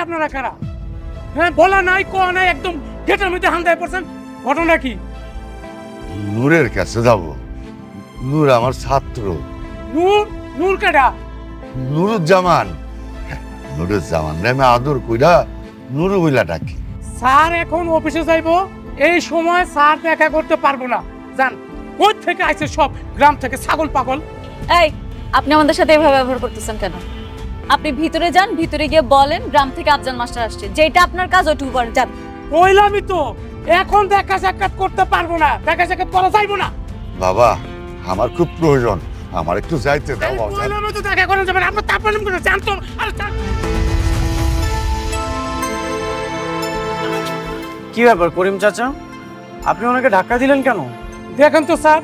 আপনারা কারা? হ্যাঁ, বলা নাই কোয়া নাই, একদম গেটের মধ্যে হান্দায় পড়ছেন। ঘটনা কি? নূরের কাছে যাব। নূর আমার ছাত্র। নূর? নূর কেডা? নুরুজ্জামান। নুরুজ্জামান রে আমি আদর কইরা নুরু বইলা ডাকি। স্যার এখন অফিসে যাইবো, এই সময় স্যার দেখা করতে পারবো না। জান, কোথা থেকে আইছে সব, গ্রাম থেকে ছাগল পাগল। এই, আপনি আমাদের সাথে এভাবে ব্যবহার করতেছেন কেন? আপনি ভিতরে যান, ভিতরে গিয়ে বলেন গ্রাম থেকে আফজাল মাস্টার আসছে, যেটা আপনার কাজ ওটুকু করেন। যান। কইলামই তো, এখন দেখা সাক্ষাৎ করতে পারবো না, দেখা সাক্ষাৎ করা যাইবো না। বাবা আমার খুব প্রয়োজন, আমার একটু যাইতে দাও বাবা। কইলামই তো দেখা করা যাবে না, আপনার তারপরে জানতো। কি ব্যাপার করিম চাচা, আপনি ওনাকে ধাক্কা দিলেন কেন? দেখেন তো স্যার,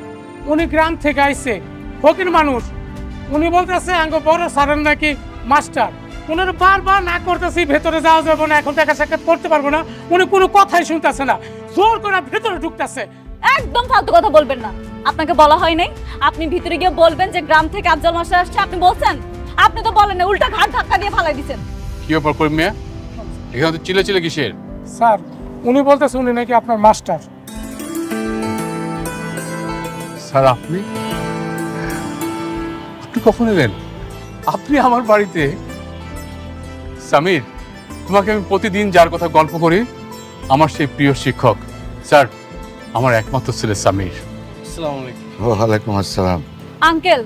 উনি গ্রাম থেকে আইছে, ফকির মানুষ। উনি বলতেছে আঙ্গ বড় স্যারের নাকি মাস্টার। উনার বারবার না করতেছি ভেতরে যাওয়া যাবে না, এখন দেখা সাক্ষাৎ করতে পারবো না। উনি কোনো কথাই শুনতেছে না, জোর করে ভেতরে ঢুকতেছে। একদম ফালতু কথা বলবেন না। আপনাকে বলা হয় নাই আপনি ভিতরে গিয়ে বলবেন যে গ্রাম থেকে আফজাল মাস্টার আসছে? আপনি বলছেন? আপনি তো বলেন না, উল্টা ঘাট ধাক্কা দিয়ে ফালাই দিয়েছেন। কি ব্যাপার করিম মিয়া, এখানে তো চিলে চিলে কিসের? স্যার উনি বলতেছে উনি নাকি আপনার মাস্টার। স্যার আপনি আপনি কখন এলেন? আপনি আমার বাড়িতে? সামির, তোমাকে আমি প্রতিদিন যার কথা গল্প করি, আমার সেই প্রিয় শিক্ষক স্যার, আমার একমাত্র ছেলে সামির। আসসালামু আলাইকুম। ওয়ালাইকুম আসসালাম। আঙ্কেল,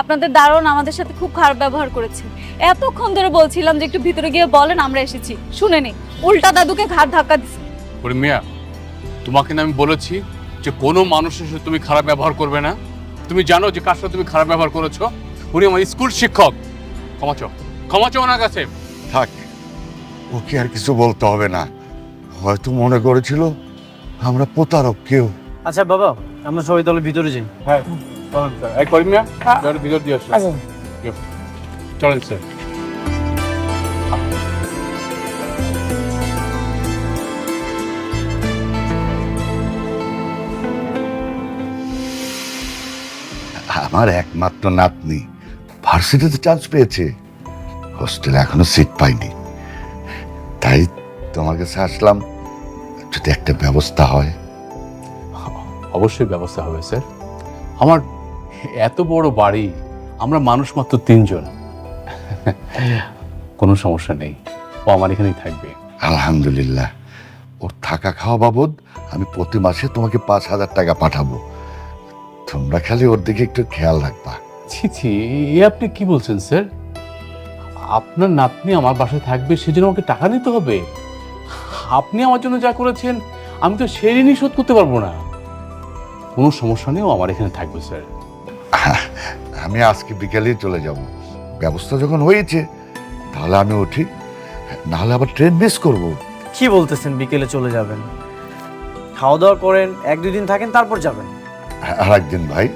আপনাদের দারুণ আমাদের সাথে খুব খারাপ ব্যবহার করেছে। এতক্ষণ ধরে বলছিলাম যে একটু ভিতরে গিয়ে বলেন, আমরা এসেছি, শুনেনি, উল্টা দাদুকে ঘাট ধাক্কা দিচ্ছে। করিম মিয়া, তোমাকে না আমি বলেছি যে কোনো মানুষের সাথে তুমি খারাপ ব্যবহার করবে না? তুমি জানো যে কার সাথে তুমি খারাপ ব্যবহার করেছো? উনি আমার স্কুল শিক্ষক। ক্ষমা চাও ওনার কাছে। থাক, ওকে আর কিছু বলতে হবে না। হয়তো মনে করেছিল আমরা প্রতারক কেউ। আচ্ছা বাবা, আমরা সবাই তাহলে ভিতরে যাই। হ্যাঁ চলেন স্যার। এই করিম মিয়া, ভিতর দিয়ে আসো। আচ্ছা চলেন স্যার। আমার একমাত্র নাতনি ভার্সিটিতে চান্স পেয়েছে, হোস্টেলে এখনো সিট পাইনি। তাই তোমার কাছে আসলাম, যদি একটা ব্যবস্থা হয়। অবশ্যই ব্যবস্থা হবে স্যার। আমার এত বড় বাড়ি, আমরা মানুষ মাত্র 3 জন, কোনো সমস্যা নেই, ও আমার এখানেই থাকবে। আলহামদুলিল্লাহ, ওর থাকা খাওয়া বাবদ আমি প্রতি মাসে তোমাকে 5,000 টাকা পাঠাবো। তোমরা খালি ওর দিকে একটু খেয়াল রাখবা। ছি ছি, এ আপনি কি বলছেন স্যার? আপনার নাতনি আমার বাসায় থাকবে, সেজন্য আমাকে টাকা নিতে হবে? আপনি আমার জন্য যা করেছেন আমি তো সেই ঋণই শোধ করতে পারবো না। কোনো সমস্যা নেই, ও আমার এখানে থাকবে স্যার। আমি আজকে বিকেলেই চলে যাব। ব্যবস্থা যখন হয়েছে তাহলে আমি উঠি, নাহলে আবার ট্রেন মিস করব। কি বলতেছেন বিকেলে চলে যাবেন? খাওয়া দাওয়া করেন, 1-2 দিন থাকেন, তারপর যাবেন। আর একদিন ভাই,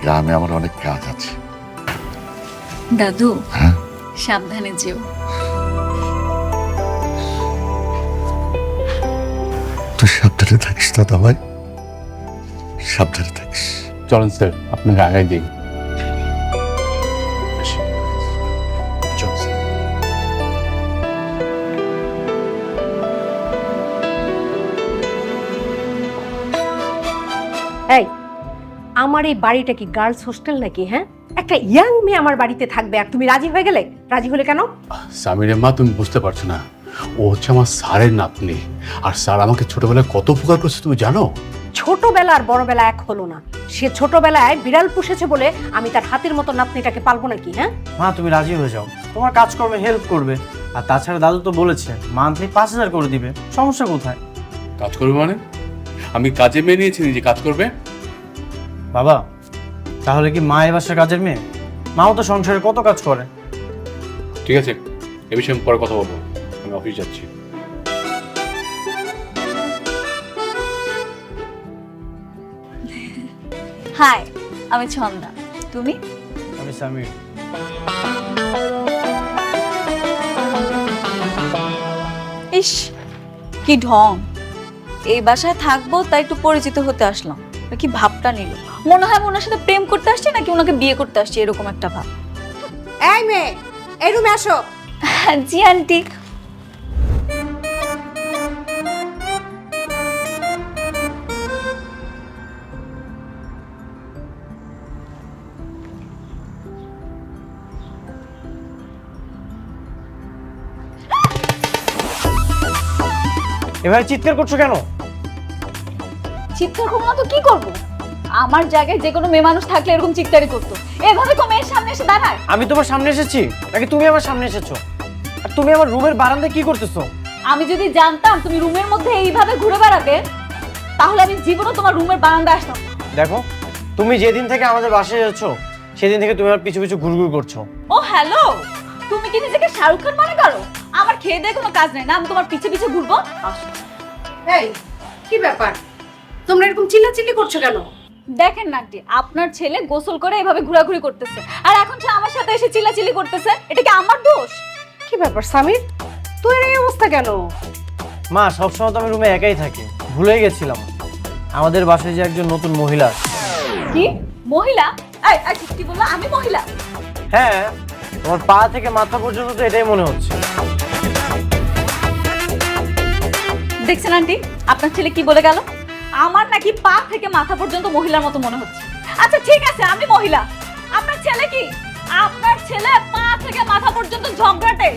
গ্রামে আমার অনেক কাজ আছে। দাদু, হ্যাঁ? সাবধানে যেও। তুই সাবধানে থাকিস দাদা ভাই, সাবধানে থাকিস। চলেন স্যার, আপনাকে আগাই দিই। চলুন স্যার। এই, আমার এই বাড়িটা কি গার্লস হোস্টেল নাকি? হ্যাঁ, একটা ইয়াং মেয়ে আমার বাড়িতে থাকবে আর তুমি রাজি হয়ে গেলে? রাজি হলে কেন? সামিরের মা, তুমি বুঝতে পারছো না, ও হচ্ছে আমার স্যারের নাতনি। আর স্যার আমাকে ছোটবেলায় কত উপকার করেছে তুমি জানো? ছোটবেলা আর বড়বেলা এক হলো না। সে ছোটবেলায় বিড়াল পুষেছে বলে আমি তার হাতের মতো নাতনিটাকে পালবো নাকি? হ্যাঁ মা, তুমি রাজি হয়ে যাও, তোমার কাজকর্মে হেল্প করবে। আর তাছাড়া দাদু তো বলেছে মান্থলি 5,000 করে দিবে, সমস্যা কোথায়? কাজ করবে মানে? আমি কাজে মেয়ে নিয়েছি, নিজে কাজ করবে। বাবা, তাহলে কি মা এ বাসার কাজের মেয়ে? মাও তো সংসারে কত কাজ করে। ঠিক আছে, এ বিষয়ে আমি পরে কথা বলবো, আমি অফিস যাচ্ছি। হাই, আমি ছন্দা। তুমি? আমি সামির। ইস, কি ঢং! এই বাসায় থাকবো তাই একটু পরিচিত হতে আসলাম, কি ভাবটা নিল, মনে হয় ওনার সাথে প্রেম করতে আসছে নাকি ওনাকে বিয়ে করতে আসছে, এরকম একটা ভাব। এই মেয়ে, এই রুমে আসো। জি আন্টি। এভাবে চিৎকার করছো কেন? চিৎকার করবো না তো কি করবো? আমার জায়গায় যে কোনো মেয়ে মানুষ থাকলে এরকম চিৎকারই করতো। এভাবে তো মেয়ের সামনে এসে দাঁড়ায়। আমি তোমার সামনে এসেছি নাকি তুমি আমার সামনে এসেছো? আর তুমি আমার রুমের বারান্দায় কি করতেছো? আমি যদি জানতাম তুমি রুমের মধ্যে এইভাবে ঘুরে বেড়াবে, তাহলে আমি জীবনও তোমার রুমের বারান্দায় আসতাম না। দেখো, তুমি যেদিন থেকে আমাদের বাসায় যাচ্ছ সেদিন থেকে তুমি আমার পিছু পিছু ঘুরঘুর করছো। ও হ্যালো, তুমি কি নিজেকে শাহরুখ খান মনে করো? আমার খেয়ে দিয়ে কোনো কাজ নেই না, আমি তোমার পিছে পিছে ঘুরবো? আসো। এই কি ব্যাপার, তোমরা এরকম চিল্লাচিল্লি করছো কেন? দেখেন না আন্টি, আপনার ছেলে গোসল করে এভাবে ঘোরাঘুরি করতেছে, আর এখন সে আমার সাথে এসে চিল্লাচিল্লি করতেছে। এটা কি আমার দোষ? কি ব্যাপার সামির, তোর এই অবস্থা কেন? মা, সবসময় তো আমি রুমে একাই থাকি, ভুলে গেছিলাম আমাদের বাসায় যে একজন নতুন মহিলা আছে। কি মহিলা? এই এই, কি বললো? আমি মহিলা? হ্যাঁ, তোমার পা থেকে মাথা পর্যন্ত তো এটাই মনে হচ্ছে। দেখছেন আন্টি, আপনার ছেলে কি বলে গেল? আমার নাকি পা থেকে মাথা পর্যন্ত মহিলার মতো মনে হচ্ছে। আচ্ছা ঠিক আছে, আমি মহিলা। আপনার ছেলে কি? আপনার ছেলে পা থেকে মাথা পর্যন্ত ঝগড়াটে।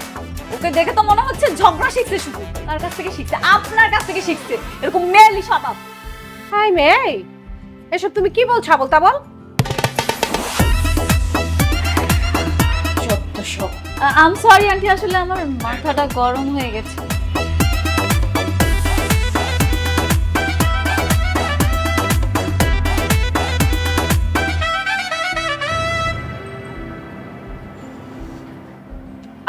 ওকে দেখে তো মনে হচ্ছে ঝগড়া শিখছে শুধু। তার কাছ থেকে শিখছে, আপনার কাছ থেকে শিখছে এরকম মেয়েলি স্বভাব। হাই মেয়ে, এসব তুমি কি বলছো আবল তাবল? আই এম সরি আন্টি, আসলে আমার মাথাটা গরম হয়ে গেছে।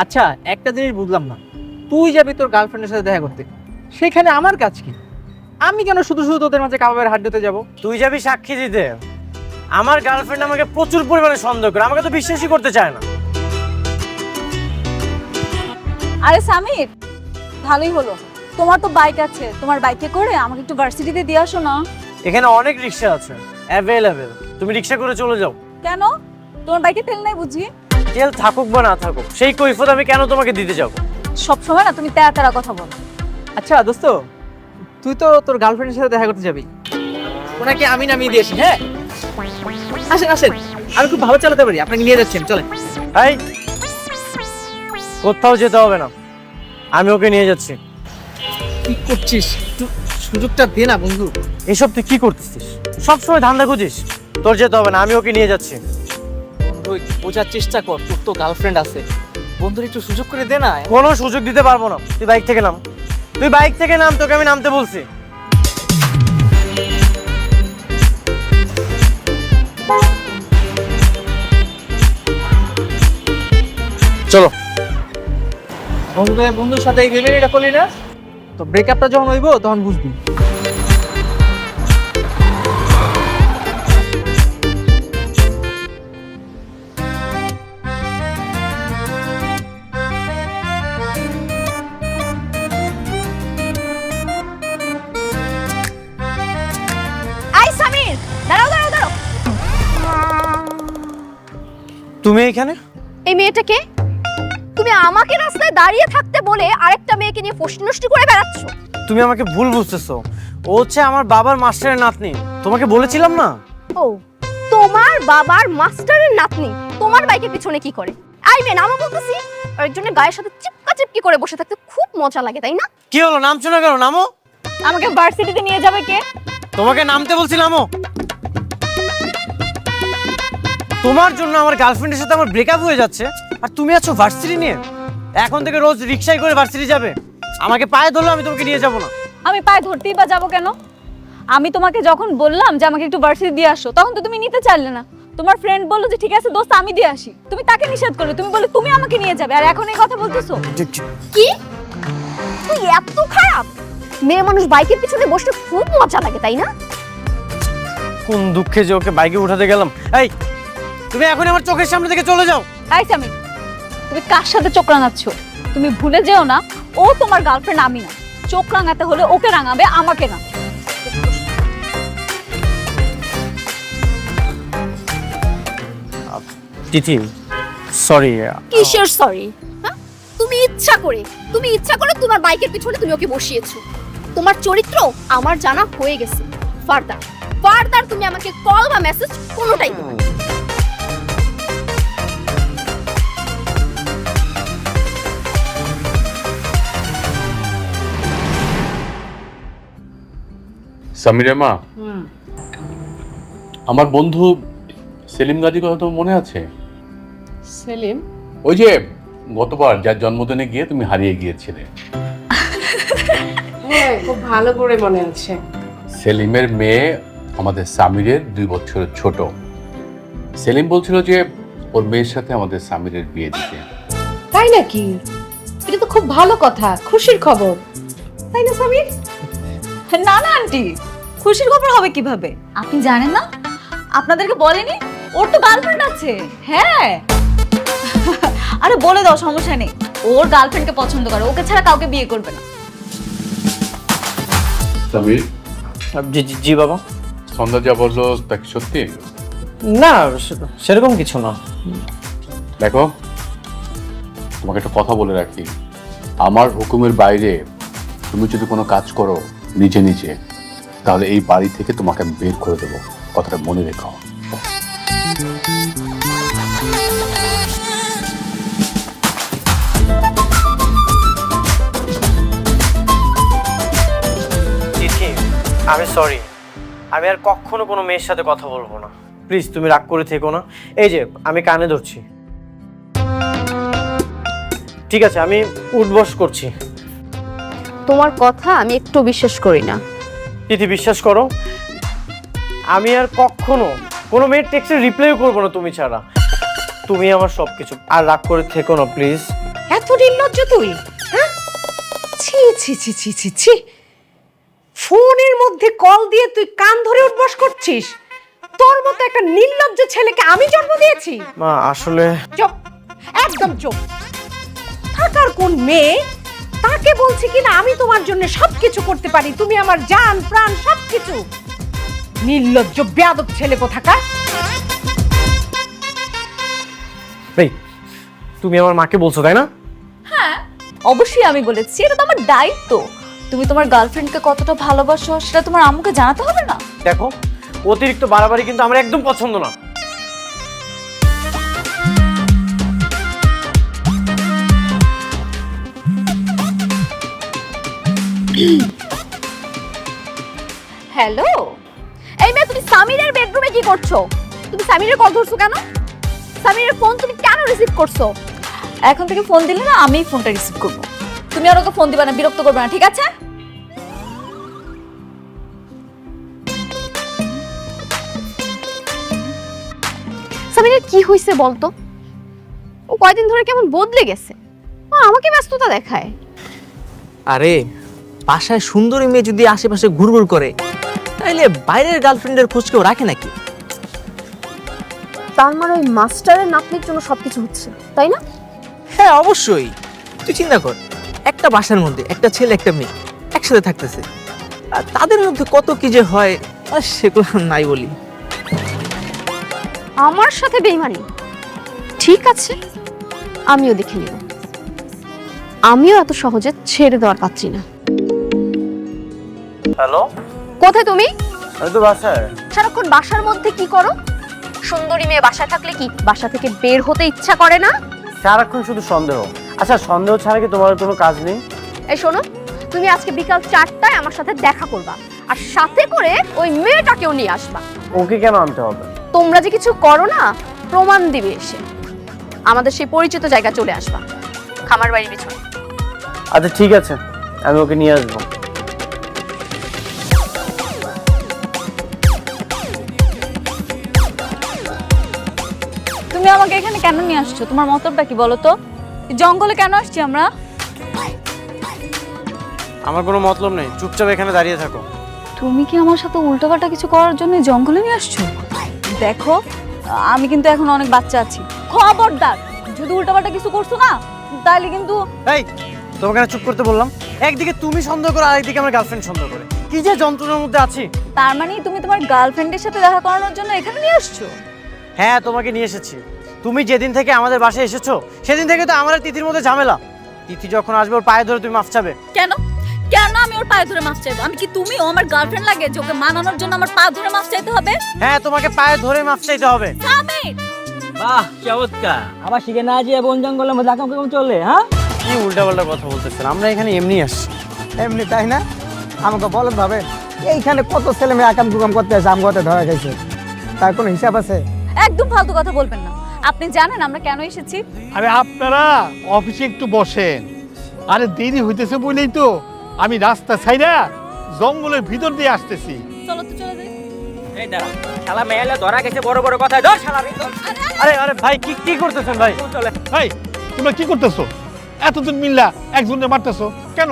আচ্ছা, একটা জিনিস বুঝলাম না, তুই যাবি তোর গার্লফ্রেন্ডের সাথে দেখা করতে, সেখানে আমার কাজ কি? আমি কেন শুধু শুধু তোদের মাঝে কাবাবের হাড্ডিতে যাব? তুই যাবি সাক্ষী দিতে? আমার গার্লফ্রেন্ড আমাকে প্রচুর পরিমাণে সন্দেহ করে, আমাকে তো বিশ্বাসই করতে চায় না। আরে সামির, ভালোই হলো, তোমার তো বাইক আছে, তোমার বাইকে করে আমাকে একটু ভার্সিটিতে দিয়ে আসো না। এখানে অনেক রিক্সা আছে অ্যাভেলেবেল, তুমি রিক্সা করে চলে যাও। কেন? তোমার বাইকে তেল নাই বুঝি? তেল থাকুক বা না থাকুক, সেই কৈফিয়ত আমি কেন তোমাকে দিতে যাব? সব সময় না তুমি তেরা তেরা কথা বলো। আচ্ছা দোস্ত, তুই তো তোর গার্লফ্রেন্ডের সাথে দেখা করতে যাবি, ওনাকে আমি নামিয়ে দিয়েছি। হ্যাঁ, আসেন আসেন, আমি খুব ভালো চালাতে পারি, আপনাকে নিয়ে যাচ্ছেন, চলেন। এই, কোথাও যেতে হবে না, আমি ওকে নিয়ে যাচ্ছি। কি করছিস? একটু সুযোগটা দে না বন্ধু। এসব তুই কি করতেছিস? সবসময় ধান্দা খুঁজিস। তোর যেতে হবে না, আমি ওকে নিয়ে যাচ্ছি। বন্ধু, একটু বোঝার চেষ্টা কর, তোর তো গার্লফ্রেন্ড আছে, বন্ধুর একটু সুযোগ করে দে না। কোনো সুযোগ দিতে পারবো না, তুই বাইক থেকে নাম। তুই বাইক থেকে নাম, তোকে আমি নামতে বলছি। চলো। বন্ধুর সাথে এই ভেবে এটা করলি না, তো ব্রেকআপটা যখন হইব তখন বুঝবি। আই সামির, দাঁড়াও দাঁড়াও দাঁড়াও। তুমি এখানে? এই মেয়েটাকে তুমি আমাকে রাস্তায় দাঁড়িয়ে থাকতে বলে আরেকটা মেয়েকে নিয়ে ফষ্টি করে বেড়াচ্ছ। তুমি আমাকে ভুল বুঝতেছো, ও হচ্ছে আমার বাবার মাস্টারের নাতনি, তোমাকে বলেছিলাম না? ও, তোমার বাবার মাস্টারের নাতনি তোমার বাইকের পিছনে কি করে? আই মেয়ে, নামো বলতেছি। আরেকজনের গায়ের সাথে চিপকা চিপকি করে বসে থাকতে খুব মজা লাগে, তাই না? কি হলো, নামছো না কেন? নামো। আমাকে ভার্সিটিতে নিয়ে যাবে কে? তোমাকে নামতে বলছি, নামো। তোমার জন্য আমার গার্লফ্রেন্ডের সাথে আমার ব্রেকআপ হয়ে যাচ্ছে, আর তুমি আছো ভার্সিটি নিয়ে। এখন থেকে রোজ রিক্সায় করে ভার্সিটি যাবে। আমাকে পায়ে ধরলে আমি তোমাকে নিয়ে যাব না। আমি পায়ে ধরতেই বা যাবো কেন? আমি তোমাকে যখন বললাম যে আমাকে একটু ভার্সিটি দিয়ে আসো, তখন তো তুমি নিতে চাইলে না। তোমার ফ্রেন্ড বললো যে ঠিক আছে দোস্ত আমি দিয়ে আসি, তুমি তাকে নিষেধ করলে, তুমি বলে তুমি আমাকে নিয়ে যাবে, আর এখন এই কথা বলতেছো? কি তুই এত খারাপ? মেয়ে মানুষ বাইকের পিছনে বসতে খুব মজা লাগে, তাই না? কোন দুঃখে যে ওকে বাইকে উঠাতে গেলাম। এই, তুমি এখন আমার চোখের সামনে থেকে চলে যাও। আই সামির, তুমি কার সাথে চোখ রাঙাচ্ছ? তুমি ভুলে যেও না, ও তোমার গার্লফ্রেন্ড, আমি না। চোখ রাঙাতে হলে ওকে রাঙাবে, আমাকে না। তিথি, সরি। কিসের সরি? হ্যাঁ, তুমি তুমি ইচ্ছা করে তোমার বাইকের পিছনে তুমি ওকে বসিয়েছো। তোমার চরিত্র আমার জানা হয়ে গেছে। ফার্দার তুমি আমাকে কল বা মেসেজ কোনোটাই দিবে না। সামিরা মা, আমার বন্ধু সেলিম গাজীর কথা তো মনে আছে? সেলিম? ওই যে গতবার যার জন্মদিনে গিয়ে তুমি হারিয়ে গিয়েছিলে। হ্যাঁ, খুব ভালো করে মনে আছে। সেলিমের মেয়ে আমাদের সামিরের 2 বছরের ছোট। সেলিম বলছিল যে ওর মেয়ের সাথে আমাদের সামিরের বিয়ে দিতে। তাই নাকি? এটা তো খুব ভালো কথা, খুশির খবর, তাই না সামির? না না আন্টি, খুশির খবর হবে কিভাবে? আপনি জানেন না? আপনাদেরকে বলেনি ওর তো গার্লফ্রেন্ড আছে। হ্যাঁ আরে বলে দাও, সমস্যা নেই। ওর গার্লফ্রেন্ডকে পছন্দ করে, ওকে ছাড়া কাউকে বিয়ে করবে না। সামির, জি জি জি বাবা। সন্ধ্যা যা বললো তা কি সত্যি? না, সেরকম কিছু না। দেখো, তোমাকে একটা কথা বলে রাখি, আমার হুকুমের বাইরে তুমি যদি কোনো কাজ করো নিচে নিচে, তাহলে এই বাড়ি থেকে তোমাকে আমি বের করে দেবো। কথাটা মনে রেখো। চিঠি, আমি সরি, আমি আর কখনো কোনো মেয়ের সাথে কথা বলবো না। প্লিজ তুমি রাগ করে থেকো না। এই যে আমি কানে ধরছি। ঠিক আছে, আমি উঠবস করছি। তোমার কথা আমি একটু বিশ্বাস করি না। তিথি, বিশ্বাস করো, আমি আর কখনো কোনো মেয়ের টেক্সটের রিপ্লাইও করবো না তুমি ছাড়া। তুমি আমার সবকিছু। আর রাগ করে থেকো না প্লিজ। এত নির্লজ্জ তুই, হ্যাঁ? ছি ছি ছি ছি ছি ছি, ফোনের মধ্যে কল দিয়ে তুই কান ধরে উঠবস করছিস? তোর মতো একটা নির্লজ্জ ছেলেকে আমি জন্ম দিয়েছি? মা আসলে চুপ, একদম চুপ। থাকার কোন মেয়ে তাকে বলছি কিনা আমি তোমার জন্য সবকিছু করতে পারি, তুমি আমার জান প্রাণ সবকিছু। নির্লজ্জ বেয়াদব ছেলে কোথাকার। এই, তুমি আমার মাকে বলছো তাই না? হ্যাঁ অবশ্যই আমি বলেছি, এটা তো আমার দায়িত্ব। তুমি তোমার গার্লফ্রেন্ডকে কতটা ভালোবাসো সেটা তোমার আম্মুকে জানাতে হবে না? দেখো, অতিরিক্ত বাড়াবাড়ি কিন্তু আমার একদম পছন্দ না। হ্যালো, এই মেয়ে, তুমি সামিরের বেডরুমে কি করছো? তুমি সামিরের কল ধরছো কেন? সামিরের ফোন তুমি কেন রিসিভ করছো? এখন থেকে ফোন দিলে না আমিই ফোনটা রিসিভ করবো। তুমি আর ওকে ফোন দিবা না, বিরক্ত করবে না, ঠিক আছে? সামিরের কি হয়েছে বলতো? ও কয়দিন ধরে কেমন বদলে গেছে, ও আমাকে ব্যস্ততা দেখায়। আরে বাসায় সুন্দরী মেয়ে যদি আশেপাশে ঘুরঘুর করে, তাইলে বাইরের গার্লফ্রেন্ডের খোঁজ কেউ রাখে নাকি? তার মানে ওই মাস্টারের নাতনির জন্য সবকিছু হচ্ছে, তাই না? হ্যাঁ অবশ্যই। তুই চিন্তা কর, একটা বাসার মধ্যে একটা ছেলে একটা মেয়ে একসাথে থাকতেছে, আর তাদের মধ্যে কত কি যে হয়, আর সেগুলো নাই বলি। আমার সাথে বেইমানি? ঠিক আছে, আমিও দেখে নিব। আমিও এত সহজে ছেড়ে দেওয়ার পাচ্ছি না। হ্যালো, কোথায় তুমি? আমি তো বাসায়। সারাক্ষণ বাসার মধ্যে কি করো? সুন্দরী মেয়ে বাসায় থাকলে কি বাসা থেকে বের হতে ইচ্ছা করে না? সারাক্ষণ শুধু সন্দেহ। আচ্ছা, সন্দেহ ছাড়া কি তোমার কোনো কাজ নেই? এই শোনো, তুমি আজকে বিকাল 4টায় আমার সাথে দেখা করবা, আর সাথে করে ওই মেয়েটাকেও নিয়ে আসবা। ওকে কেন আনতে হবে? তোমরা যে কিছু করো না, প্রমাণ দিবে এসে। আমাদের সেই পরিচিত জায়গা চলে আসবা, খামার বাড়ির পিছনে। আচ্ছা ঠিক আছে, আমি ওকে নিয়ে আসবো। তুমি আমাকে এখানে কেন নিয়ে আসছো? তোমার মতলবটা কি বলো তো? জঙ্গলে কেন আসছি আমরা? আমার কোনো মতলব নেই, চুপচাপ এখানে দাঁড়িয়ে থাকো। তুমি কি আমার সাথে উল্টোপাল্টা কিছু করার জন্য জঙ্গলে নিয়ে আসছো? দেখো, আমি কিন্তু এখন অনেক বাচ্চা আছি, খবরদার যদি উল্টোপাল্টা কিছু করছো না তাহলে কিন্তু। এই, তোমাকে না চুপ করতে বললাম? একদিকে তুমি সন্দেহ করো, আরেকদিকে আমার গার্লফ্রেন্ড সন্দেহ করে। কি যে যন্ত্রণার মধ্যে আছি। তার মানে তুমি তোমার গার্লফ্রেন্ডের সাথে দেখা করানোর জন্য এখানে নিয়ে আসছো? হ্যাঁ, তোমাকে নিয়ে এসেছি। তুমি যেদিন থেকে আমাদের বাসায় এসেছো সেদিন থেকে তো আমার আর তিথির মধ্যে ঝামেলা। তিথি যখন আসবে ওর পায়ে ধরে তুমি মাফ চাবে। কেন কেন আমি ওর পায়ে ধরে মাফ চাইবো? আমি কি তুমি ও আমার গার্লফ্রেন্ড লাগে যে ওকে মানানোর জন্য আমার পা ধরে মাফ চাইতে হবে? হ্যাঁ, তোমাকে পায়ে ধরে মাফ চাইতে হবে। সামির, বাহ চমৎকার, আবার শিখে না যে বন জঙ্গলের মধ্যে আকাম কেমন চলে, হ্যাঁ? কি উল্টাপাল্টা কথা বলতেছেন, আমরা এখানে এমনি আসছি। এমনি তাই না? আমাকে বলেন ভাবে এইখানে কত ছেলে মেয়ে আকাম কুকাম করতে আসে, আমগতে ধরা গেছে, তার কোনো হিসাব আছে? একদম ফালতু কথা বলবেন না। আপনি জানেন আমরা কেন এসেছি? আরে আপনারা অফিসে একটু বসেন। আরে দেরি হইতেছে বলেই তো আমি রাস্তা ছাইরা জঙ্গলের ভিতর দিয়ে আসতেছি। চলো তো চলে যাই। এই দাঁড়া, শালা মেয়েলে ধরা গেছে বড় বড় কথা, ধর শালা রে, ধর। আরে আরে ভাই, কি কি করতেছেন ভাই? চলে ভাই তোমরা কি করতেছো? এতদিন মিল্লা একজনকে মারতেছো কেন?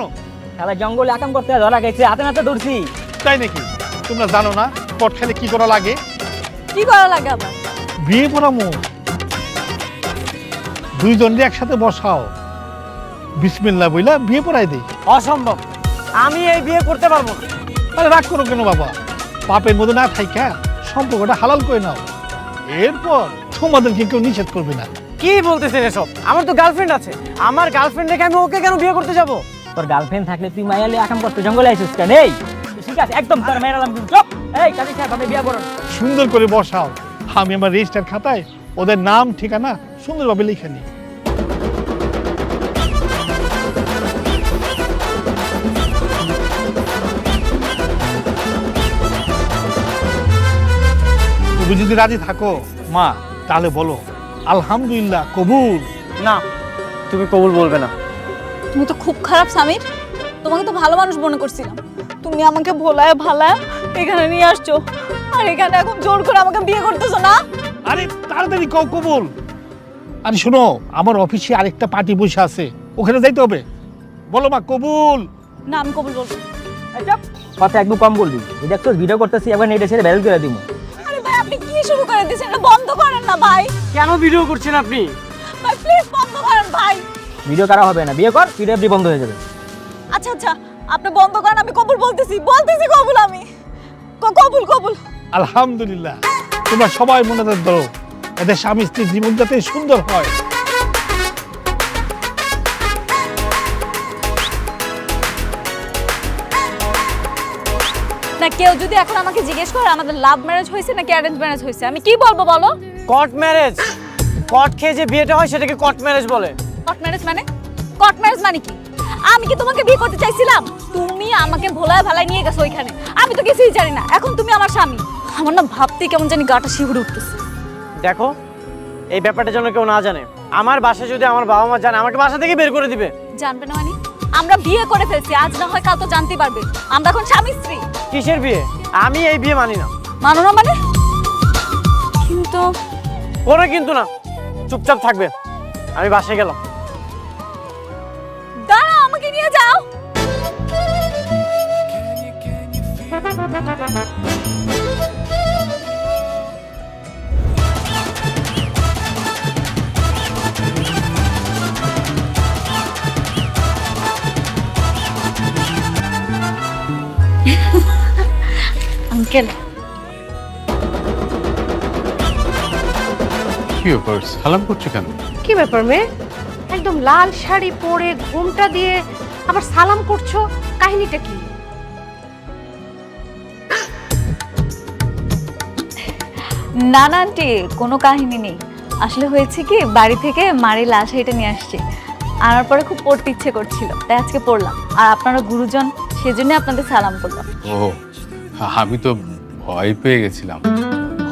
শালা জঙ্গলে আকাম করতে ধরা গেছে, হাতে নাতে ধরছি। তাই নাকি? তোমরা জানো না কট খেলে কি করা লাগে? কি করা লাগে আবার? বিয়ে পড়ামো। দুইজনকে একসাথে বসাও, বিসমিল্লাহ বইলা বিয়ে পড়াই দেই। অসম্ভব, আমি এই বিয়ে করতে পারবো না। আরে রাগ করো কেন বাবা? পাপের মধ্যে না থাইকা সম্পর্কটা হালাল করে নাও, এরপর তোমাদেরকে কেউ নিষেধ করবে না। কি বলতেছেন এসব? আমার তো গার্লফ্রেন্ড আছে, আমার গার্লফ্রেন্ড রেখে আমি ওকে কেন বিয়ে করতে যাব? তোর গার্লফ্রেন্ড থাকলে তুই মায়ালে আকাম করতে জঙ্গলে আইছিস কেন? এই ঠিক আছে, একদম তোর মেয়েরালাম কিন্তু চুপ। এই কাজী সাহেব, আপনি বিয়ে করুন। সুন্দর করে বসাও, আমি আমার রেজিস্টার খাতায় ওদের নাম ঠিকানা সুন্দরভাবে লিখে নিই। তুমি যদি রাজি থাকো মা, তাহলে বলো আলহামদুলিল্লাহ কবুল। না, তুমি কবুল বলবে না। তুমি তো খুব খারাপ সামির, তোমাকে তো ভালো মানুষ মনে করছিলাম। তুমি আমাকে ভোলায় ভালায় এখানে নিয়ে আসছো, আর এখানে এখন জোর করে আমাকে বিয়ে করতেছো না? আরে তাড়াতাড়ি কও কবুল। আরে শোনো, আমার অফিসে আরেকটা পার্টি বসে আছে, ওখানে যাইতে হবে। বলো মা কবুল। না, আমি কবুল বলবো। এই চুপ, কথা একটু কম বলবি। এই দেখ তোর ভিডিও করতেছি, এবার নেটে ছেড়ে ভাইরাল করে দিব। আরে ভাই, আপনি কি শুরু করে দিয়েছেন? এটা বন্ধ করেন না ভাই। কেন ভিডিও করছেন আপনি? ভাই প্লিজ বন্ধ করেন ভাই। ভিডিও করা হবে না, বিয়ে কর, ভিডিও এফডি বন্ধ হয়ে যাবে। আচ্ছা আচ্ছা, আপনি বন্ধ করেন, আমি কবুল বলতেছি কবুল। আমি কবুল কবুল। আলহামদুলিল্লাহ, তোমরা সবাই মনে ধরো, এদের স্বামী স্ত্রীর জীবন যাতে সুন্দর হয়। না, কেউ যদি এখন আমাকে জিজ্ঞেস করে আমাদের লাভ ম্যারেজ হয়েছে নাকি অ্যারেঞ্জ ম্যারেজ হয়েছে, আমি কি বলবো বলো? কট ম্যারেজ। কট খেয়ে যে বিয়েটা হয় সেটাকে কট ম্যারেজ বলে। কট ম্যারেজ মানে? কট ম্যারেজ মানে কি? আমি কি তোমাকে বিয়ে করতে চাইছিলাম? তুমি আমাকে ভোলায় ভালায় নিয়ে গেছো ওইখানে, আমি তো কিছুই জানি না। এখন তুমি আমার স্বামী, আমার না ভাবতে কেমন জানি গাটা শিহরে উঠতেছে। দেখো, এই ব্যাপারটা যেন কেউ না জানে। আমার বাসায় যদি আমার বাবা মা জানে, আমাকে বাসা থেকে বের করে দিবে। জানবে না মানে? আমরা বিয়ে করে ফেলছি, আজ না হয় কাল তো জানতে পারবে। আমরা এখন স্বামী স্ত্রী। কিসের বিয়ে? আমি এই বিয়ে মানি না। মানো না মানে? কিন্তু কোনো কিন্তু না, চুপচাপ থাকবে। আমি বাসায় গেলাম। দাঁড়াও, আমাকে নিয়ে যাও। আঙ্কেল, কি ব্যাপার, সালাম করছো কেন? কি ব্যাপার মেয়ে? একদম লাল শাড়ি পরে ঘোমটা দিয়ে আবার সালাম করছো, কাহিনীটা কি? না না আন্টি, কোনো কাহিনী নেই। আসলে হয়েছে কি, বাড়ি থেকে মারি লাশ এটা নিয়ে আসছে, আনার পরে খুব পড়তে ইচ্ছে করছিল, তাই আজকে পড়লাম। আর আপনারা গুরুজন, সেজন্য আপনাদের সালাম করলাম। ও, আমি তো ভয় পেয়ে গেছিলাম।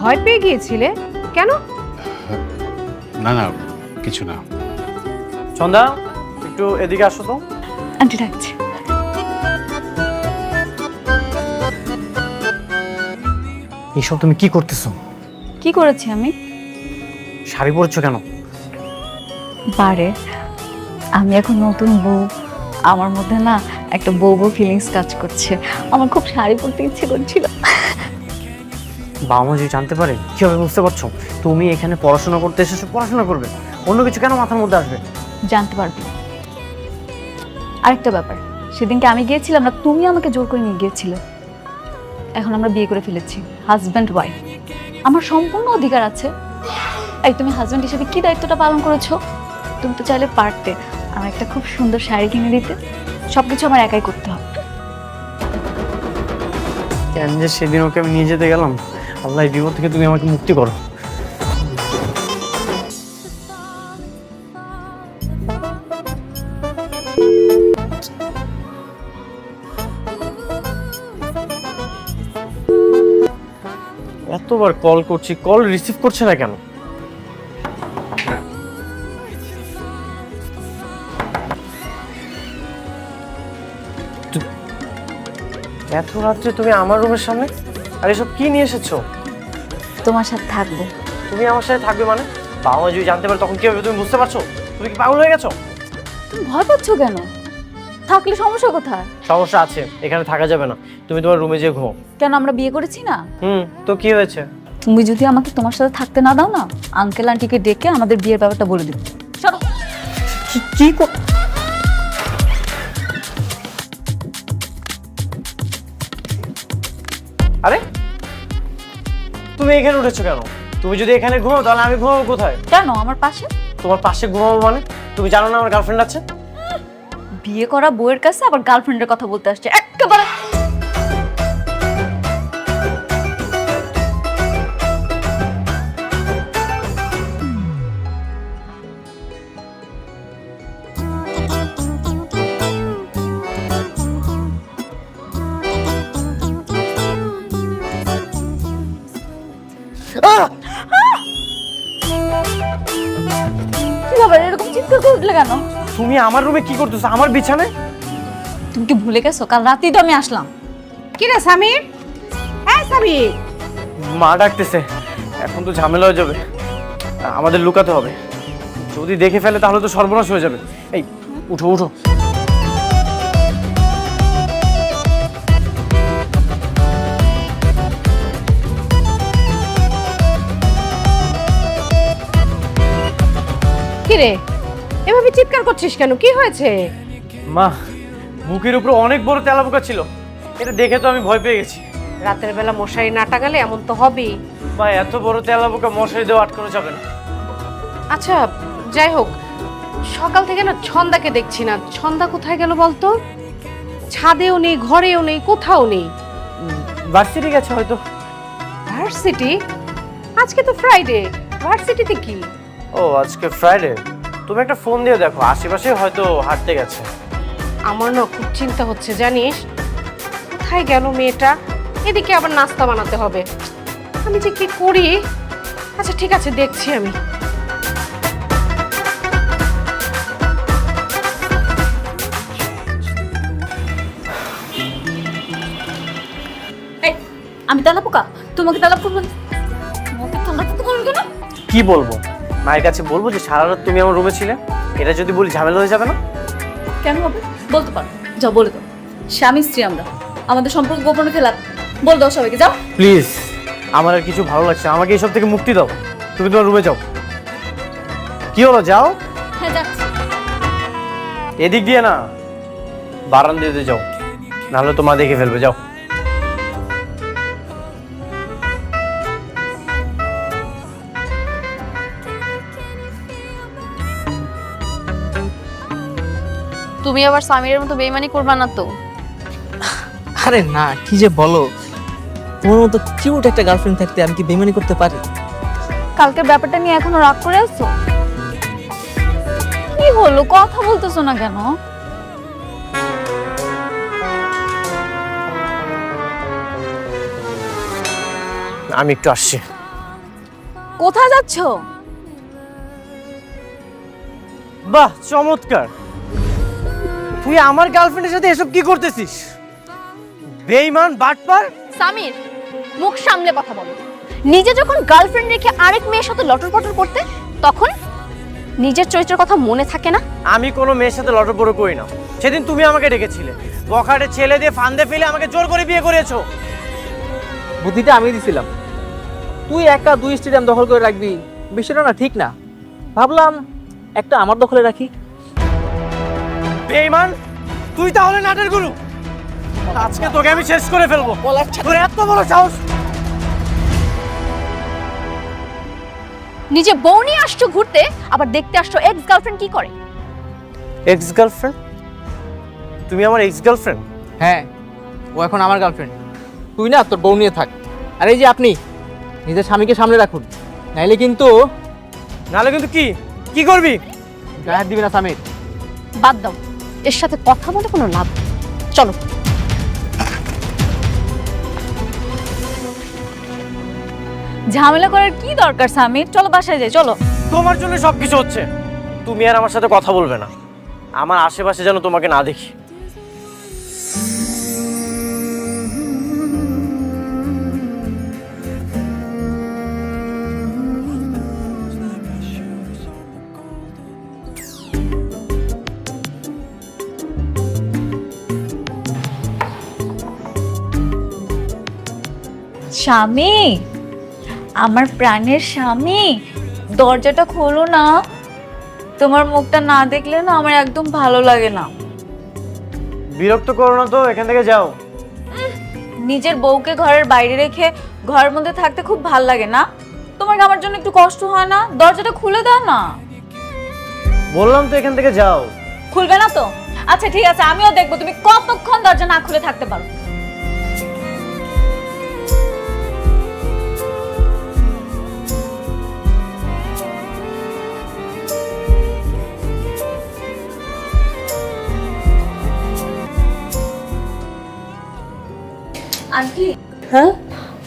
ভয় পেয়ে গিয়েছিলে কেন? না না, কিছু না। সন্ধ্যা, একটু এদিকে আসো তো। আন্টি ডাকছে। এইসব তুমি কি করতেছো? কি করেছি আমি? শাড়ি পরছো কেন? বারে, আমি এখন নতুন বউ, আমার মধ্যে না একটা বউ বউ ফিলিংস কাজ করছে। আমার খুব শাড়ি পরতে ইচ্ছে করছিল। বাবা মা যদি জানতে পারে কি হবে বুঝতে পারছো? তুমি এখানে পড়াশোনা করতে এসেছো, পড়াশোনা করবে, অন্য কিছু কেন মাথার মধ্যে আসবে? জানতে পারবে। আরেকটা ব্যাপার, সেদিনকে আমি গিয়েছিলাম না, তুমি আমাকে জোর করে নিয়ে গিয়েছিলে। এখন আমরা বিয়ে করে ফেলেছি, হাজব্যান্ড ওয়াইফ, আমার সম্পূর্ণ অধিকার আছে। এই তুমি হাজব্যান্ড হিসেবে কি দায়িত্বটা পালন করেছো? তুমি তো চাইলে পারতে আমার একটা খুব সুন্দর শাড়ি কিনে দিতে। সবকিছু আমার একাই করতে হবে। কেন যে সেদিন ওকে আমি নিয়ে যেতে গেলাম, আল্লাহ এই বিপদ থেকে তুমি আমাকে মুক্তি করো। এতবার কল করছি, কল রিসিভ করছে না কেন? এত রাত্রে তুমি আমার রুমের সামনে, আর এসব কি নিয়ে এসেছো? তোমার সাথে থাকবো। তুমি আমার সাথে থাকবে মানে? বাবা মা যদি জানতে পারে তখন কি হবে তুমি বুঝতে পারছো? তুমি কি পাগল হয়ে গেছো? তুমি ভয় পাচ্ছ কেন? থাকলে সমস্যা কোথায়? সমস্যা আছে, এখানে থাকা যাবে না। তুমি তোমার রুমে যেয়ে ঘুমাও। কেন, আমরা বিয়ে করেছি না? তো কি হয়েছে? তুমি যদি আমাকে তোমার সাথে থাকতে না দাও না, আঙ্কেল আন্টিকে ডেকে আমাদের বিয়ের ব্যাপারটা বলে দিও। চলো। কি আরে তুমি এখানে উঠেছো কেন? তুমি যদি এখানে ঘুমাও তাহলে আমি ঘুমাবো কোথায়? কেন আমার পাশে? তোমার পাশে ঘুমাবো মানে? তুমি জানো না আমার গার্লফ্রেন্ড আছে? বিয়ে করা বউয়ের কাছে আবার গার্লফ্রেন্ডের কথা বলতে আসছে একেবারে। কি ব্যাপার, এরকম চিৎকার করে উঠলে কেন? তুমি আমার রুমে কি করতেছো? আমার বিছানায়? তুমি কি ভুলে গেছো কাল রাতেই তো আমি আসলাম? কি রে সামির? হ্যাঁ সামির, মা ডাকতেছে, এখন তো ঝামেলা হয়ে যাবে। আমাদের লুকাতে হবে, যদি দেখে ফেলে তাহলে তো সর্বনাশ হয়ে যাবে। এই উঠো উঠো। কি রে এভাবে চিৎকার করছিস কেন? কি হয়েছে? মা, বুকের উপর অনেক বড় তেলাপোকা ছিল, এটা দেখে তো আমি ভয় পেয়ে গেছি। রাতের বেলা মশারি না টাঙালে এমন তো হবেই। মা, এত বড় তেলাপোকা মশারি দেওয়া আটকানো যাবে না। আচ্ছা যাই হোক, সকাল থেকে না ছন্দাকে দেখছি না। ছন্দা কোথায় গেল বলতো? ছাদেও নেই, ঘরেও নেই, কোথাও নেই। ভার্সিটি গেছে হয়তো। ভার্সিটি? আজকে তো ফ্রাইডে, ভার্সিটিতে কি? ও আজকে ফ্রাইডে, তুমি একটা ফোন দিয়ে দেখো, আশেপাশে হয়তো হাঁটতে গেছে। আমার না খুব চিন্তা হচ্ছে জানিস, কোথায় গেল মেয়েটা? এদিকে আবার নাস্তা বানাতে হবে, আমি যে কি করি। আচ্ছা ঠিক আছে, দেখছি আমি। এই, আমি তেলাপোকা? তোমাকে তেলাপোকা বলি? তোমাকে তেলাপোকা বলবো কেন? কি বলবো? মায়ের কাছে বলবো যে সারা রাত তুমি আমার রুমে ছিলে? এটা যদি বলি ঝামেলা হয়ে যাবে না? কেন হবে? বলতে পারো, যাও বলে দাও। স্বামী স্ত্রী আমরা, আমাদের সম্পর্ক গোপনে খেলা। বল দাও সবাইকে, যাও। প্লিজ, আমার আর কিছু ভালো লাগছে, আমাকে এইসব থেকে মুক্তি দাও। তুমি তোমার রুমে যাও। কি হলো, যাও। হ্যাঁ যাচ্ছি। এদিক দিয়ে না, বারান্দা দিয়ে যাও, নাহলে তো মা দেখে ফেলবে। যাও। তুমি আবার সামিরের মতো বেইমানি করবা না তো? আরে না, কি যে বলো, তোমার মতো কিউট একটা গার্লফ্রেন্ড থাকতে আমি কি বেইমানি করতে পারি? কালকের ব্যাপারটা নিয়ে এখনো রাগ করে আছো? কি হলো, কথা বলতেছো না কেন? আমি একটু আসছি। কোথায় যাচ্ছো? বাহ, চমৎকার। তুই আমার গার্লফ্রেন্ডের সাথে এসব কি করতেছিস? বেঈমান, বাটপার। সামির, মুখ সামলে কথা বলো। নিজে যখন গার্লফ্রেন্ড রেখে আরেক মেয়ের সাথে লটর পটর করতে, তখন নিজের চরিত্রের কথা মনে থাকে না? আমি কোনো মেয়ের সাথে লটরপটর করি না। সেদিন তুমি আমাকে ডেকেছিলে, বখাটে ছেলে দিয়ে ফান্দে ফেলে আমাকে জোর করে বিয়ে করেছো। বুদ্ধিটা আমি দিছিলাম, তুই একা 2 স্টেডিয়াম দখল করে রাখবি, বিষয়টা না ঠিক না। ভাবলাম একটা আমার দখলে রাখি। বেঈমান, তুই তাহলে নাটের গুরু। আজকে তোকে আমি শেষ করে ফেলবো। তোর এত বড় সাহস! নিজে বউ নিয়ে আসছো ঘুরতে, আবার দেখতে আসছো এক্স গার্লফ্রেন্ড কি করে। Ex girlfriend? তুমি আমার এক্স গার্লফ্রেন্ড? হ্যাঁ, ও এখন আমার গার্লফ্রেন্ড। তুই না তোর বউ নিয়ে থাক। আর এই যে আপনি নিজের স্বামীকে সামনে রাখুন, নাইলে কিন্তু কি করবি? গায়ে হাত দিবি না সামির। বাদ দাও, এর সাথে কথা বলে কোনো লাভ নেই। চলো। ঝামেলা করার কি দরকার সামির? চলো বাসায় যাই, চলো। তোমার জন্য সবকিছু হচ্ছে। তুমি আর আমার সাথে কথা বলবে না। আমার আশেপাশে যেন তোমাকে না দেখি। স্বামী, আমার প্রাণের স্বামী, দরজাটা খোলো না। তোমার মুখটা না দেখলে না আমার একদম ভালো লাগে না। বিরক্ত করো না তো, এখান থেকে যাও। নিজের বউকে ঘরের বাইরে রেখে ঘরের মধ্যে থাকতে খুব ভাল লাগে না? তোমার কি আমার জন্য একটু কষ্ট হয় না? দরজাটা খুলে দাও না। বললাম তো এখান থেকে যাও। খুলবে না তো? আচ্ছা ঠিক আছে, আমিও দেখবো তুমি কতক্ষণ দরজা না খুলে থাকতে পারো। আন্টি, হ্যাঁ,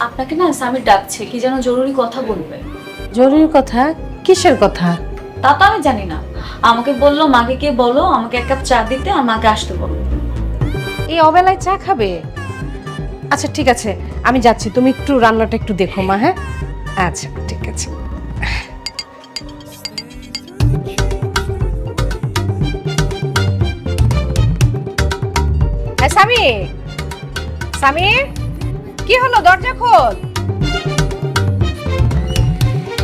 আপনাকে না স্বামী ডাকছে, কি যেন জরুরি কথা বলবে। জরুরি কথা? কিসের কথা? তা তো আমি জানি না। আমাকে বললো মাকে কে বলো আমাকে এক কাপ চা দিতে, আর মাকে আসতে বলো। এই অবেলায় চা খাবে? আচ্ছা ঠিক আছে, আমি যাচ্ছি, তুমি একটু রান্নাটা একটু দেখো মা। হ্যাঁ আচ্ছা ঠিক আছে। হ্যাঁ সামির, সামির কি হলো? দরজা খোল।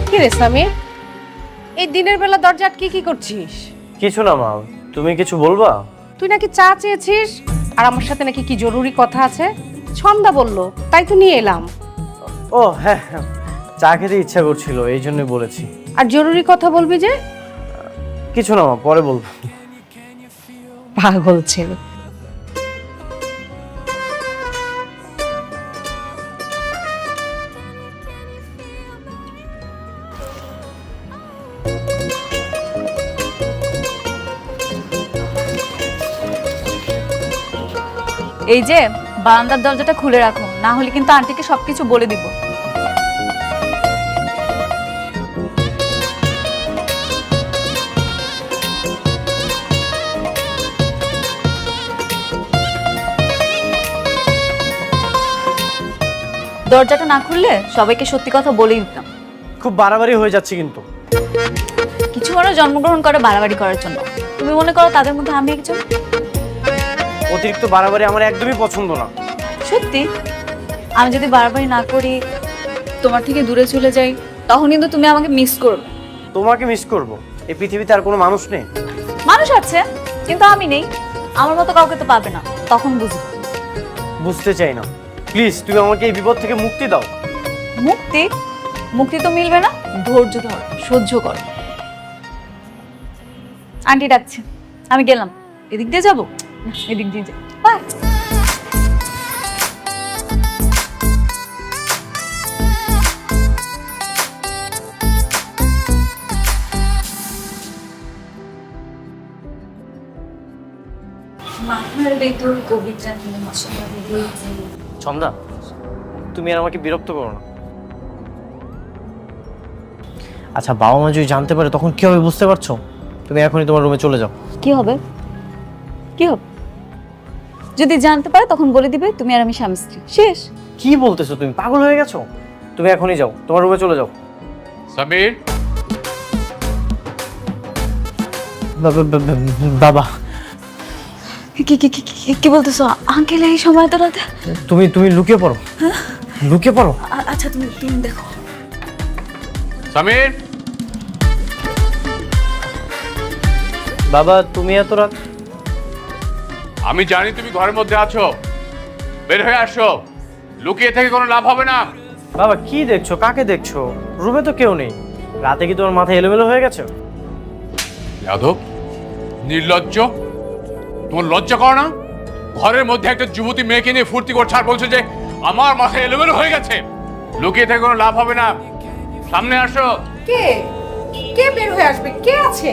কি রে সামির, এই দিনের বেলা দরজা আটকে কি করছিস? কিছু না মা, তুমি কিছু বলবা? তুই নাকি চা চেয়েছিস, আর আমার সাথে নাকি কি জরুরি কথা আছে। ছন্দা বললো, তাই তো নিয়ে এলাম। ও হ্যাঁ, চা খেতে ইচ্ছা করছিল, এই জন্য বলেছি। আর জরুরি কথা বলবি যে? কিছু না মা, পরে বলবো। পাগল ছেলে। এই যে বারান্দার দরজাটা খুলে রাখো, না হলে কিন্তু আন্টিকে সবকিছু বলে দিব। দরজাটা না খুললে সবাইকে সত্যি কথা বলেই দিতাম। খুব বাড়াবাড়ি হয়ে যাচ্ছে কিন্তু। কিছু মানুষ জন্মগ্রহণ করে বাড়াবাড়ি করার জন্য। তুমি মনে করো তাদের মধ্যে আমি একজন? অতিরিক্ত বাড়াবাড়ি আমার একদমই পছন্দ না। সত্যি, আমি যদি বাড়াবাড়ি না করি, তোমার থেকে দূরে চলে যাই, তখন কিন্তু তুমি আমাকে মিস করবে। তোমাকে মিস করব? এই পৃথিবীতে আর কোনো মানুষ নেই? মানুষ আছে, কিন্তু আমি নেই। আমার মতো কাউকে তো পাবে না, তখন বুঝবে। বুঝতে চাই না, প্লিজ তুমি আমাকে এই বিপদ থেকে মুক্তি দাও। মুক্তি? মুক্তি তো মিলবে না। ধৈর্য ধর, সহ্য কর। আন্টি ডাকছে, আমি গেলাম। এদিক দিয়ে যাবো? না, এদিক দিয়ে যাই। বাই। ছন্দা, তুমি আর আমাকে বিরক্ত করো না। আচ্ছা, বাবা মা যদি জানতে পারে তখন কি হবে বুঝতে পারছো? তুমি এখনই তোমার রুমে চলে যাও। কি হবে? কি হবে? যদি জানতে পারে তখন বলে দিবে তুমি আর আমি স্বামী স্ত্রী, শেষ। কি বলতেছো? তুমি পাগল হয়ে গেছো? তুমি এখনই যাও, তোমার রুমে চলে যাও। সামির, বাবা, কি বলতেছো আঙ্কেল? এই সময় তো রাতে? তুমি লুকিয়ে পড়ো, লুকিয়ে পড়ো। আচ্ছা তুমি দেখো। সামির, বাবা তুমি এত রাত? আমি জানি তুমি ঘরের মধ্যে আছো, বের হয়ে আসো। লুকিয়ে থেকে কোনো লাভ হবে না। বাবা কি দেখছো? কাকে দেখছো? রুমে তো কেউ নেই। রাতে কি তোমার মাথা এলোমেলো হয়ে গেছে? যাদব, নির্লজ্জ, তোমার লজ্জা করো না? ঘরের মধ্যে একটা যুবতী মেয়েকে নিয়ে ফুর্তি করছে আর বলছে যে আমার মাথা এলোমেলো হয়ে গেছে। লুকিয়ে থেকে কোনো লাভ হবে না, সামনে আসো। কে কে বের হয়ে আসবে? কে আছে?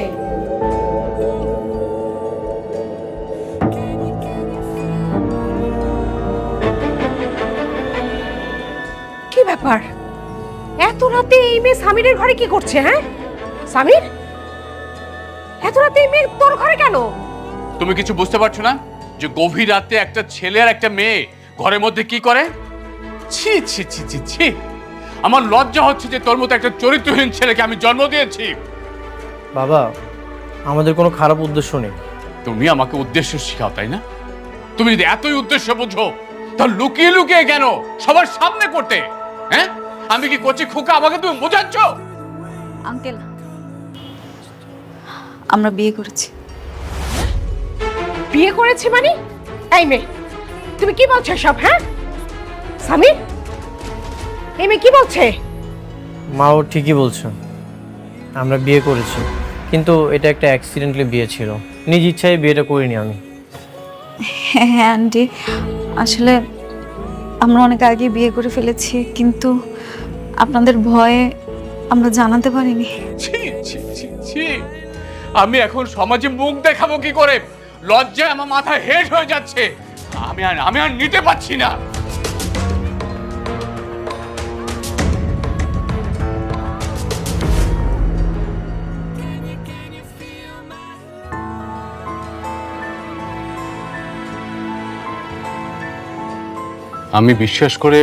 কি ব্যাপার? এত রাতে এই মেয়ে সামিরের ঘরে কি করছে? হ্যাঁ সামির, এত রাতে এই মেয়ে তোর ঘরে কেন? তুমি কিছু বুঝতে পারছো না যে গভীর রাতে একটা ছেলে আর একটা মেয়ে ঘরের মধ্যে কি করে? ছি ছি ছি ছি ছি, আমার লজ্জা হচ্ছে যে তোর মতো একটা চরিত্রহীন ছেলেকে আমি জন্ম দিয়েছি। বাবা, আমাদের কোনো খারাপ উদ্দেশ্য নেই। তুমি আমাকে উদ্দেশ্য শিখাও, তাই না? তুমি যদি এতই উদ্দেশ্য বুঝো তাহলে লুকিয়ে লুকিয়ে কেন সবার সামনে করতে? হ্যাঁ, আমি কি করছি খোকা, আমাকে তুমি বোঝাচ্ছ? আঙ্কেল, আমরা বিয়ে করেছি। বিয়ে করেছি মানে? এই মেয়ে, তুমি কি বলছো সব? হ্যাঁ সামির, এই মেয়ে কি বলছে? মাও ঠিকই বলছে, আমরা বিয়ে করেছি, কিন্তু এটা একটা অ্যাক্সিডেন্টলি বিয়ে ছিল। নিজ ইচ্ছায় বিয়েটা করিনি আমি। হ্যাঁ আন্টি, আসলে আমরা অনেক আগে বিয়ে করে ফেলেছি, কিন্তু আপনাদের ভয়ে আমরা জানাতে পারিনি। ছি ছি ছি ছি, আমি এখন সমাজে মুখ দেখাবো কি করে? লজ্জায় আমার মাথা হেট হয়ে যাচ্ছে। আমি আর নিতে পারছি না। আমি বিশ্বাস করে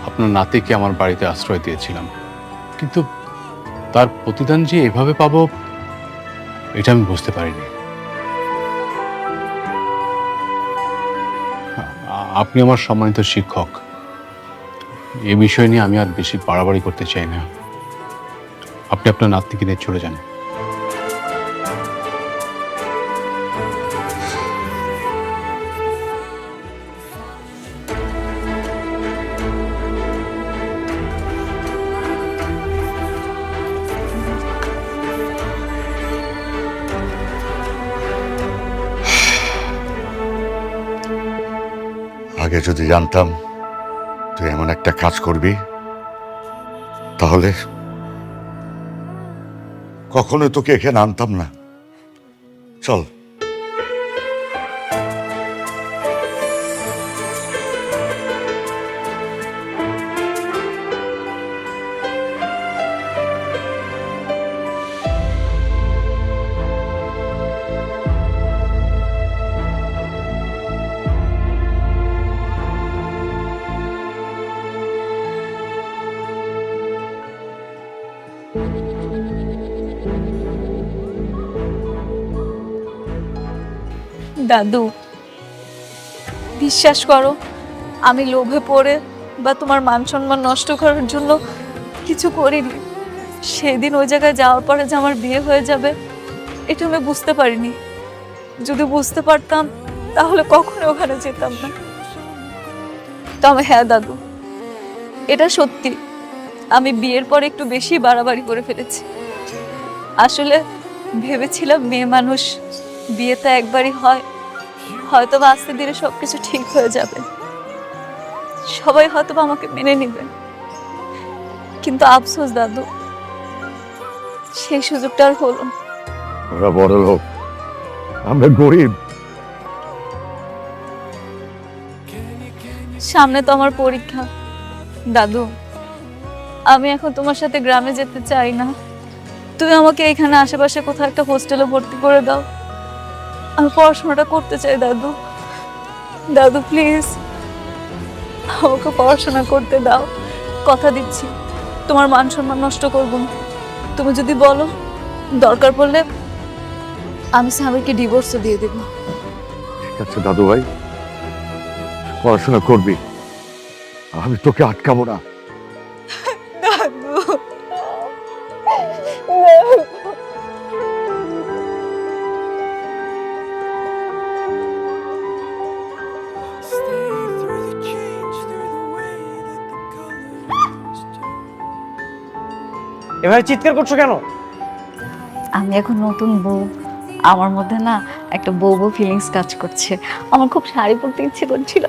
আপনার নাতিকে আমার বাড়িতে আশ্রয় দিয়েছিলাম, কিন্তু তার প্রতিদান যে এভাবে পাবো এটা আমি বুঝতে পারিনি। আপনি আমার সম্মানিত শিক্ষক, এ বিষয় নিয়ে আমি আর বেশি বাড়াবাড়ি করতে চাই না। আপনি আপনার নাতনিকে নিয়ে চলে যান। আগে যদি জানতাম তুই এমন একটা কাজ করবি তাহলে কখনোই তোকে এখানে আনতাম না। চল। দাদু, বিশ্বাস করো, আমি লোভে পড়ে বা তোমার মান সম্মান নষ্ট করার জন্য কিছু করিনি। সেদিন ওই জায়গায় যাওয়ার পরে যে আমার বিয়ে হয়ে যাবে এটা আমি বুঝতে পারিনি। যদি বুঝতে পারতাম তাহলে কখনো ওখানে যেতাম না। তবে হ্যাঁ দাদু, এটা সত্যি, আমি বিয়ের পর একটু বেশি বাড়াবাড়ি করে ফেলেছি। আসলে ভেবেছিলাম মেয়ে মানুষ, বিয়েতে একবারই হয়, হয়তো বা আস্তে ধীরে সবকিছু ঠিক হয়ে যাবে, সবাই হয়তো বা আমাকে মেনে নেবে। কিন্তু আফসোস দাদু, সেই সুযোগটা আর হলো না। ওরা বড় লোক, আমরা গরিব। সামনে তো আমার পরীক্ষা দাদু, আমি এখন তোমার সাথে গ্রামে যেতে চাই না। তুমি আমাকে এখানে আশেপাশে কোথাও একটা হোস্টেলে ভর্তি করে দাও, আমি পড়াশোনাটা করতে চাই দাদু। দাদু প্লিজ আমাকে পড়াশোনা করতে দাও, কথা দিচ্ছি তোমার মান সম্মান নষ্ট করবো না। তুমি যদি বলো, দরকার পড়লে আমি স্বামীকে ডিভোর্সও দিয়ে দেবো। ঠিক আছে দাদু ভাই, পড়াশোনা করবি, আমি তোকে আটকাবো না। দাদু এভাবে চিৎকার করছো কেন? আমি এখন নতুন বউ, আমার মধ্যে না একটা বউ বউ ফিলিংস কাজ করছে। আমার খুব শাড়ি পরতে ইচ্ছে করছিল।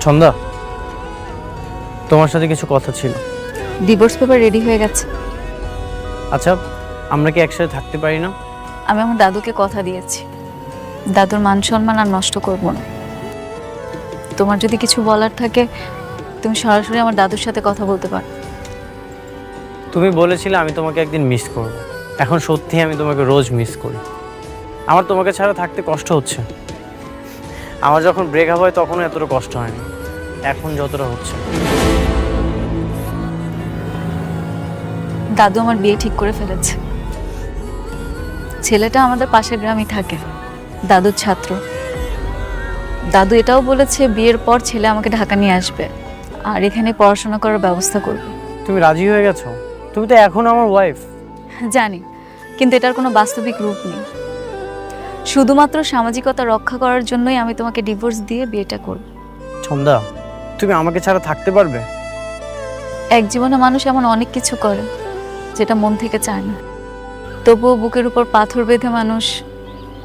ছন্দা, তোমার সাথে কিছু কথা ছিল। ডিভোর্স পেপার রেডি হয়ে গেছে। আচ্ছা, আমরা কি একসাথে থাকতে পারি না? আমি আমার দাদুকে কথা দিয়েছি, দাদুর মান সম্মান আর নষ্ট করব না। তোমার যদি কিছু বলার থাকে তুমি সরাসরি আমার দাদুর সাথে কথা বলতে পারো। তুমি বলেছিলে আমি তোমাকে একদিন মিস করব। এখন সত্যি আমি তোমাকে রোজ মিস করি। আমার তোমাকে ছাড়া থাকতে কষ্ট হচ্ছে। আমার যখন ব্রেকআপ হয় তখনও এতটা কষ্ট হয়নি, এখন যতটা হচ্ছে। দাদু আমার বিয়ে ঠিক করে ফেলেছে। ছেলেটা আমাদের পাশের গ্রামই থাকে, দাদুর ছাত্র। দাদু এটাও বলেছে বিয়ের পর ছেলে আমাকে ঢাকা নিয়ে আসবে আর এখানে পড়াশোনা করার ব্যবস্থা করবে। তুমি রাজি হয়ে গেছো? তুমি তো এখন আমার ওয়াইফ। জানি, কিন্তু এটার কোনো বাস্তবিক রূপ নেই। শুধুমাত্র সামাজিকতা রক্ষা করার জন্যই আমি তোমাকে ডিভোর্স দিয়ে বিয়েটা করব। ছন্দা, তুমি আমাকে ছাড়া থাকতে পারবে? এক জীবনে মানুষ এমন অনেক কিছু করে যেটা মন থেকে চায় না, তবুও বুকের উপর পাথর বেঁধে মানুষ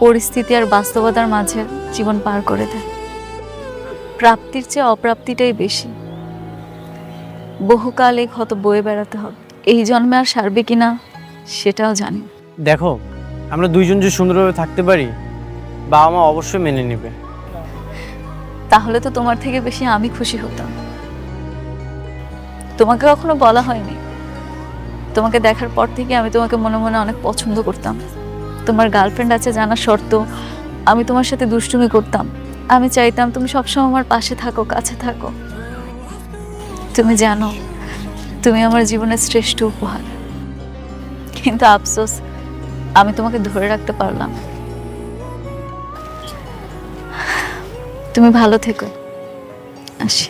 পরিস্থিতি আর বাস্তবতার মাঝে জীবন পার করে দেয়। প্রাপ্তির চেয়ে অপ্রাপ্তিটাই বেশি। বহুকাল এই ক্ষত বয়ে বেড়াতে হবে। এই জন্মে আর সারবে কিনা সেটাও জানি না। দেখো, আমরা দুইজন যে সুন্দরভাবে থাকতে পারি, বাবা মা অবশ্যই মেনে নেবে। তাহলে তো তোমার থেকে বেশি আমি খুশি হতাম। তোমাকে কখনো বলা হয়নি, তোমাকে দেখার পর থেকে আমি তোমাকে মনে মনে অনেক পছন্দ করতাম। তোমার গার্লফ্রেন্ড আছে জানা সত্ত্বেও আমি তোমার সাথে দুষ্টুমি করতাম। আমি চাইতাম তুমি সবসময় আমার পাশে থাকো, কাছে থাকো। তুমি জানো তুমি আমার জীবনের শ্রেষ্ঠ উপহার, কিন্তু আফসোস আমি তোমাকে ধরে রাখতে পারলাম। তুমি ভালো থেকো, আসি।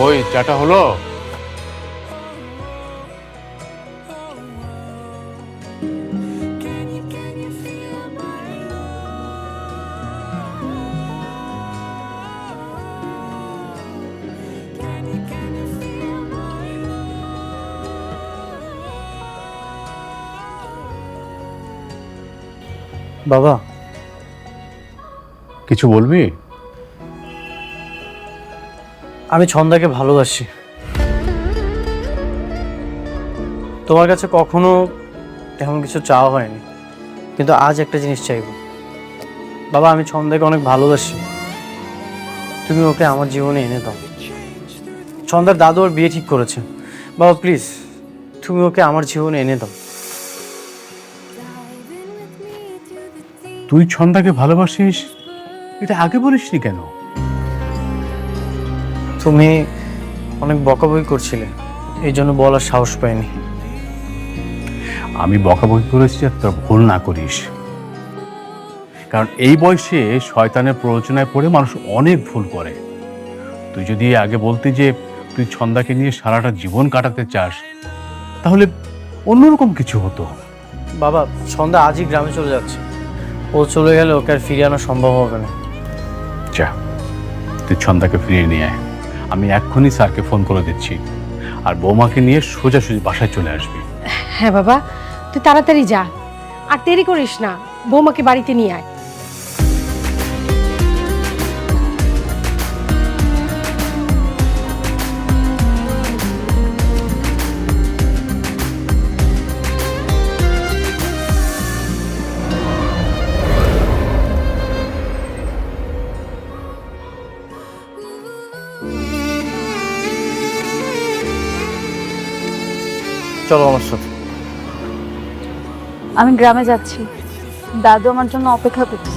ওই চাটা হলো? বাবা, কিছু বলবি? আমি ছন্দাকে ভালোবাসি। তোমার কাছে কখনো তেমন কিছু চাওয়া হয়নি, কিন্তু আজ একটা জিনিস চাইব। বাবা, আমি ছন্দাকে অনেক ভালোবাসি। তুমি ওকে আমার জীবনে এনে দাও। ছন্দার দাদু ওর বিয়ে ঠিক করেছে। বাবা প্লিজ, তুমি ওকে আমার জীবনে এনে দাও। তুই ছন্দাকে ভালোবাসিস, এটা আগে বলিসনি কেন? তুমি অনেক বকাবকি করছিলে, এই জন্য বলার সাহস পাইনি। আমি বকাবকি করেছি আর তোর ভুল না করিস, কারণ এই বয়সে শয়তানের প্ররোচনায় পড়ে মানুষ অনেক ভুল করে। তুই যদি আগে বলতি যে তুই ছন্দাকে নিয়ে সারাটা জীবন কাটাতে চাস, তাহলে অন্যরকম কিছু হতো। বাবা, ছন্দা আজই গ্রামে চলে যাচ্ছে। ও চলে গেলে ওকে আর ফিরিয়ে আনা সম্ভব হবে না। যা, তুই ছন্দাকে ফিরিয়ে নিয়ে আয়। আমি এক্ষুনি স্যারকে ফোন করে দিচ্ছি, আর বৌমাকে নিয়ে সোজাসুজি বাসায় চলে আসবি। হ্যাঁ বাবা, তুই তাড়াতাড়ি যা, আর দেরি করিস না। বৌমাকে বাড়িতে নিয়ে আয়। চলো আমার সাথে। আমি গ্রামে যাচ্ছি, দাদু আমার জন্য অপেক্ষা করছে।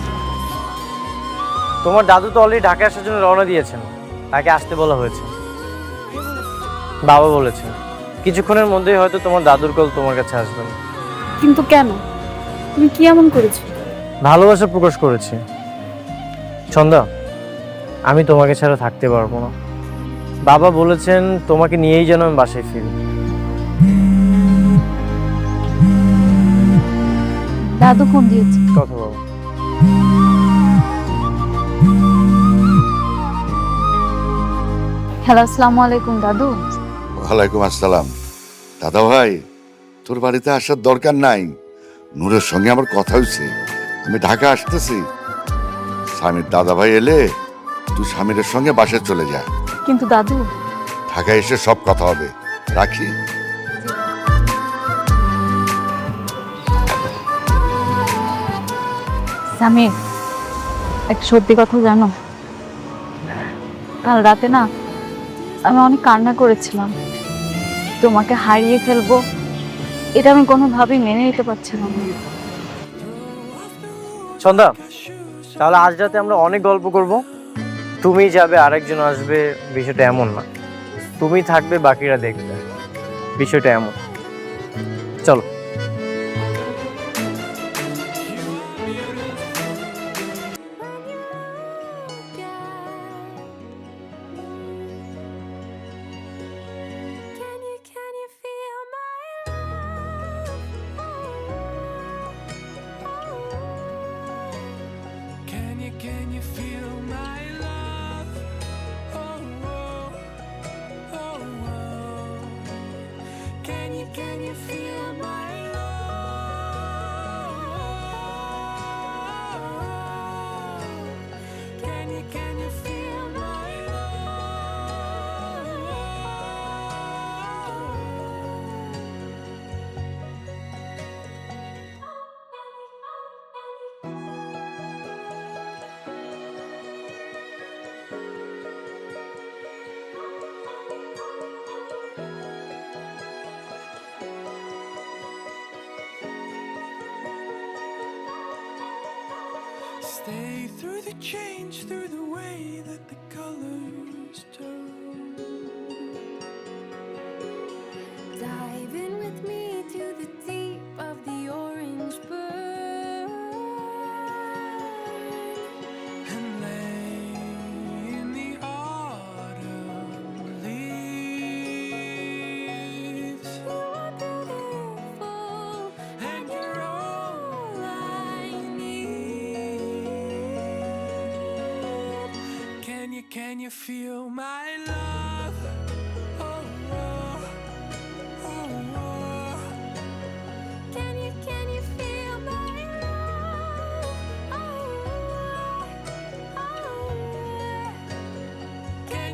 তোমার দাদু তো অলরেডি ঢাকা আসার জন্য রওনা দিয়েছেন, তাকে আসতে বলা হয়েছে। বাবা বলেছেন কিছুক্ষণের মধ্যেই হয়তো তোমার দাদুর কল তোমার কাছে আসবেন। কিন্তু কেন? তুমি কি এমন করেছো? ভালোবাসা প্রকাশ করেছি। ছন্দা, আমি তোমাকে ছাড়া থাকতে পারবো না। বাবা বলেছেন তোমাকে নিয়েই যেন আমি বাসায় ফিরি। দাদু ফোন দিয়েছে। কথা বলো। হ্যালো, আসসালামু আলাইকুম দাদু। ওয়ালাইকুম আসসালাম। দাদা ভাই, তোর বাড়িতে আসার দরকার নাই। নূরের সঙ্গে আমার কথা হয়েছে, আমি ঢাকা আসতেছি। স্বামীর দাদা ভাই এলে তুই স্বামীর সঙ্গে বাসায় চলে যা। কিন্তু দাদু, ঢাকায় এসে সব কথা হবে। রাখি। সামির, একটা সত্যি কথা জানো, কাল রাতে না আমি অনেক কান্না করেছিলাম। তোমাকে হারিয়ে ফেলবো এটা আমি কোনোভাবেই মেনে নিতে পারছিলাম না। ছন্দা, তাহলে আজ রাতে আমরা অনেক গল্প করব। তুমি যাবে, আরেকজন আসবে, বিষয়টা এমন না। তুমি থাকবে, বাকিরা দেখবে, বিষয়টা এমন। চলো। Can you feel my love? Oh, oh, oh, oh. Can you feel my love? Can you feel my Stay through the change, through the way that the colors turn. Dive in with me to the deep of the orange burn and lay in the autumn leaves. You are beautiful and you're all I need. Can you feel my love? Oh, oh, oh, oh. Can you feel my love? Oh, oh, oh. Can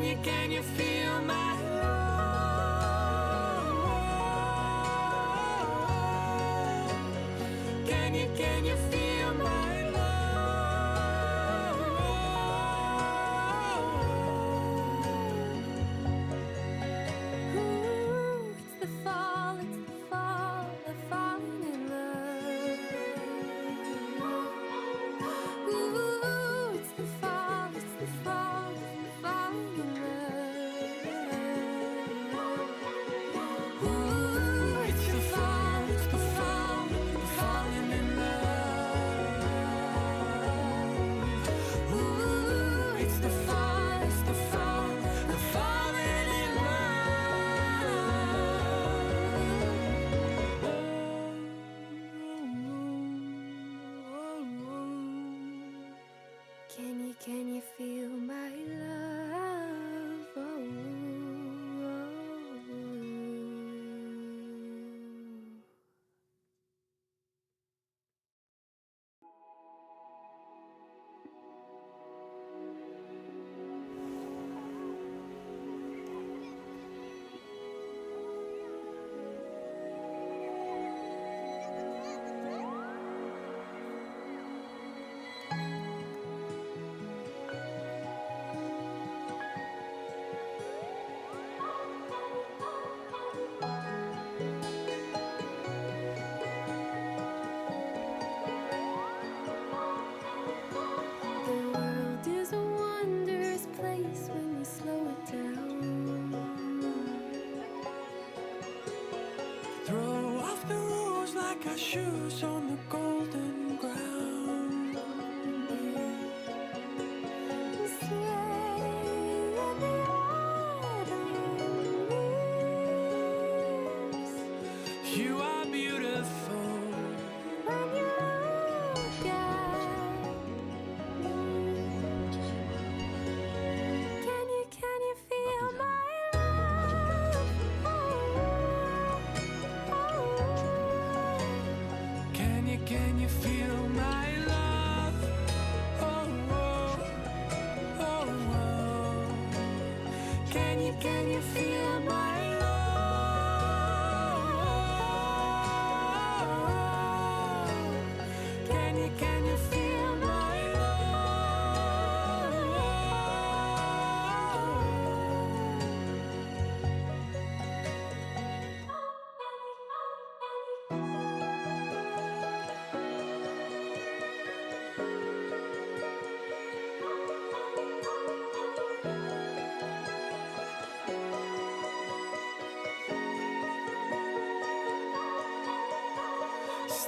you feel my love? Can you feel my love?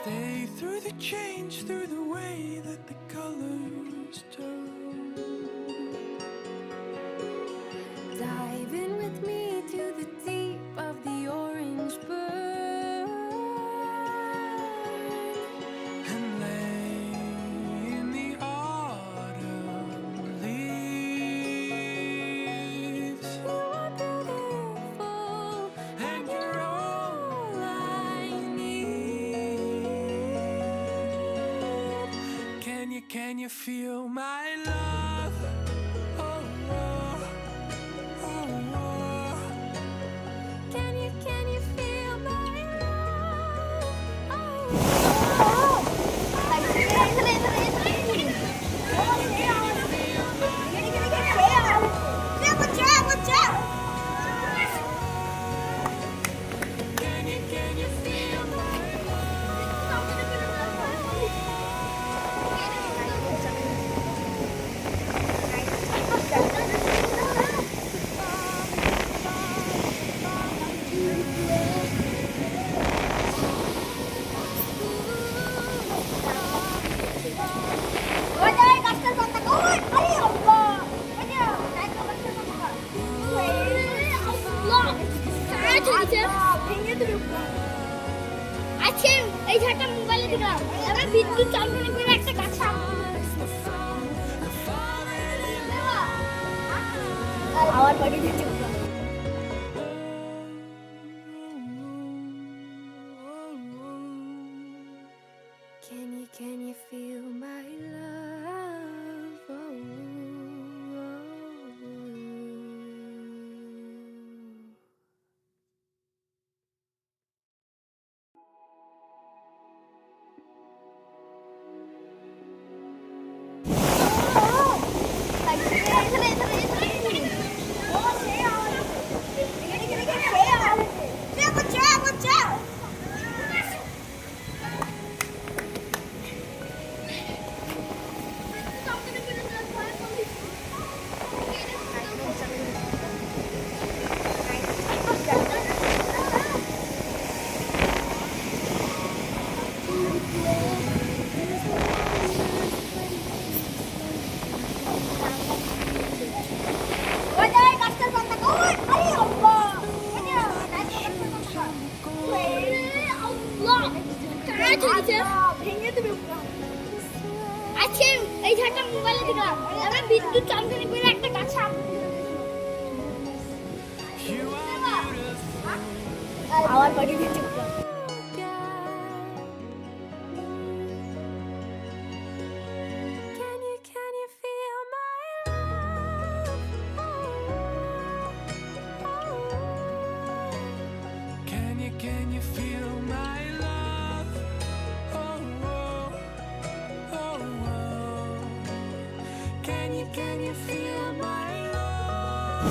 stay through the change, through the way that the colors turn. Dive in with me to the deep of the orange burn and lay in the autumn leaves. You are beautiful and you're all I need. Can you feel my love? Oh, oh, oh, oh. Can you feel my love? Oh, can you feel my আজকে এই ঝাড়টা মোবাইলে দিলাম এবার বিদ্যুৎ চমকানি করে একটা গাছ আমার বাড়ি দিতে Can you feel my love? Oh, oh, oh. আজকে এই ঝাড়টা মোবাইলে দিলাম এবার বিদ্যুৎ চমকানি করে একটা গাছ আমার বাড়ি দিতে Can you feel my love? Can you feel my love? Oh, oh, oh, oh. Can you feel my love?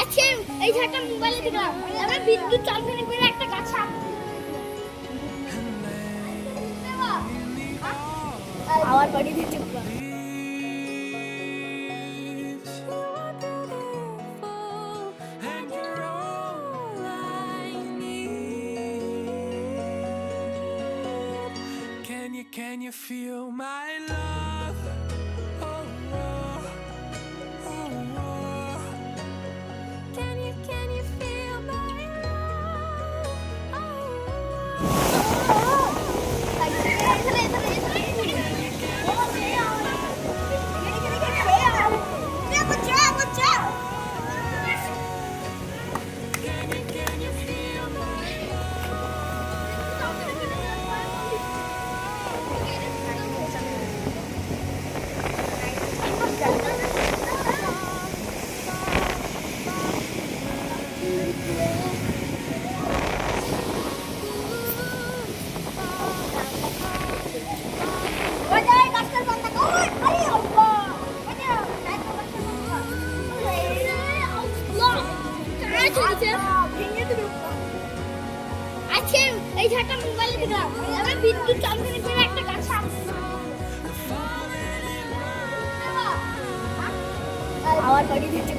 আজকে এই ঝাড়টা মোবাইলে দিলাম এবার বিদ্যুৎ চমকানি করে একটা গাছ আমার বাড়ি দিতে Can you feel my love? Oh, oh, oh, oh. Can you feel my love? Oh, Can you feel my love? এই যে একটা মোবাইলে দেখলাম আমরা বিদ্যুৎ চমকানি করে একটা গাছ আমার বাড়ি থেকে